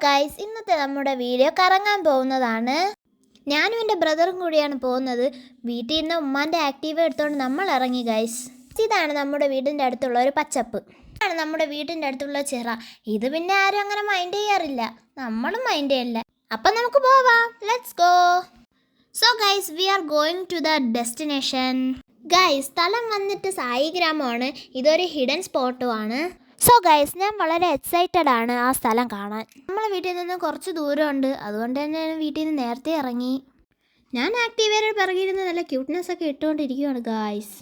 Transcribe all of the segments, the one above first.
Guys, ഇന്നത്തെ നമ്മുടെ video കറങ്ങാൻ പോകുന്നതാണ്. ഞാനും എൻ്റെ ബ്രദറും കൂടിയാണ് പോകുന്നത്. വീട്ടിൽ നിന്ന് ഉമ്മാൻ്റെ ആക്റ്റീവ എടുത്തുകൊണ്ട് നമ്മൾ ഇറങ്ങി ഗൈസ്. ഇതാണ് നമ്മുടെ വീടിൻ്റെ അടുത്തുള്ള ഒരു പച്ചപ്പ്. ഇതാണ് നമ്മുടെ വീടിൻ്റെ അടുത്തുള്ള ചിറ. ഇത് പിന്നെ ആരും അങ്ങനെ മൈൻഡ് ചെയ്യാറില്ല, നമ്മളും മൈൻഡ് ചെയ്യില്ല. അപ്പം നമുക്ക് പോവാം, let's go. So guys, we are going to the destination. Guys, സ്ഥലം വന്നിട്ട് സായി ഗ്രാമമാണ്. ഇതൊരു ഹിഡൻ സ്പോട്ടുമാണ്. സോ ഗൈസ്, ഞാൻ വളരെ എക്സൈറ്റഡ് ആണ് ആ സ്ഥലം കാണാൻ. നമ്മളെ വീട്ടിൽ നിന്ന് കുറച്ച് ദൂരമുണ്ട്, അതുകൊണ്ട് തന്നെ വീട്ടിൽ നിന്ന് നേരത്തെ ഇറങ്ങി. ഞാൻ ആക്റ്റീവയുടെ പിറകിരുന്ന് നല്ല ക്യൂട്ട്നെസ് ഒക്കെ ഇട്ടുകൊണ്ടിരിക്കുകയാണ് ഗൈസ്.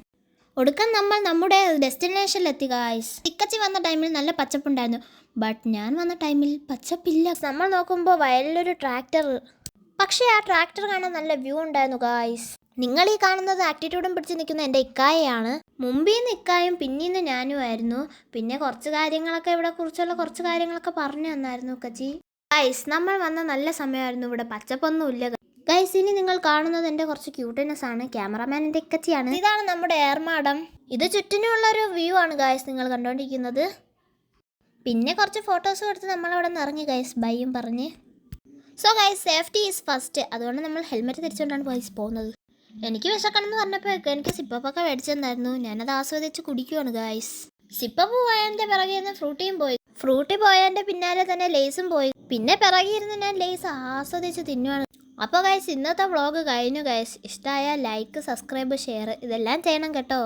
ഒടുക്കം നമ്മൾ നമ്മുടെ ഡെസ്റ്റിനേഷനിലെത്തി ഗൈസ്. ഇക്കച്ചി വന്ന ടൈമിൽ നല്ല പച്ചപ്പുണ്ടായിരുന്നു, ബട്ട് ഞാൻ വന്ന ടൈമിൽ പച്ചപ്പില്ല. നമ്മൾ നോക്കുമ്പോൾ വയലിലൊരു ട്രാക്ടർ, പക്ഷേ ആ ട്രാക്ടർ കാണാൻ നല്ല വ്യൂ ഉണ്ടായിരുന്നു ഗൈസ്. നിങ്ങൾ ഈ കാണുന്നത് ആറ്റിറ്റ്യൂഡും പിടിച്ച് നിൽക്കുന്ന എൻ്റെ ഇക്കായയാണ്. മുമ്പിൽ നിന്ന് ഇക്കായും പിന്നീന്ന് ഞാനുമായിരുന്നു. പിന്നെ കുറച്ച് കാര്യങ്ങളൊക്കെ ഇവിടെ കുറിച്ചുള്ള കുറച്ച് കാര്യങ്ങളൊക്കെ പറഞ്ഞു തന്നായിരുന്നു കച്ചി. ഗൈസ്, നമ്മൾ വന്ന നല്ല സമയമായിരുന്നു. ഇവിടെ പച്ചപ്പൊന്നുമില്ല ഗൈസ്. ഇനി നിങ്ങൾ കാണുന്നത് എൻ്റെ കുറച്ച് ക്യൂട്ട്നെസ് ആണ്. ക്യാമറമാൻ എൻ്റെ ഇക്കച്ചിയാണ്. ഇതാണ് നമ്മുടെ ഏർമാടം. ഇത് ചുറ്റിനുള്ളൊരു വ്യൂ ആണ് ഗൈസ് നിങ്ങൾ കണ്ടുകൊണ്ടിരിക്കുന്നത്. പിന്നെ കുറച്ച് ഫോട്ടോസ് എടുത്ത് നമ്മളവിടെ നിന്ന് ഇറങ്ങി ഗൈസ്, ബൈയും പറഞ്ഞ്. So guys, safety is first. അതുകൊണ്ട് നമ്മൾ ഹെൽമെറ്റ് തിരിച്ചുകൊണ്ടാണ് ഗൈസ് പോകുന്നത്. എനിക്ക് വിശക്കണമെന്ന് പറഞ്ഞപ്പോൾ എനിക്ക് സിപ്പപ്പൊക്കെ മേടിച്ചെന്നായിരുന്നു. ഞാനത് ആസ്വദിച്ച് കുടിക്കുവാണ് ഗൈസ്. സിപ്പപ്പ് പോയതിൻ്റെ പിറകെ നിന്ന് ഫ്രൂട്ടി പോയതിൻ്റെ പിന്നാലെ തന്നെ ലേസും പോയി. പിന്നെ പിറകെ ഇരുന്ന് ഞാൻ ലേസ് ആസ്വദിച്ച് തിന്നുവാണ്. അപ്പോൾ ഗൈസ്, ഇന്നത്തെ വ്ളോഗ് കഴിഞ്ഞു ഗൈസ്. ഇഷ്ടമായാൽ ലൈക്ക്, സബ്സ്ക്രൈബ്, ഷെയർ ഇതെല്ലാം ചെയ്യണം കേട്ടോ.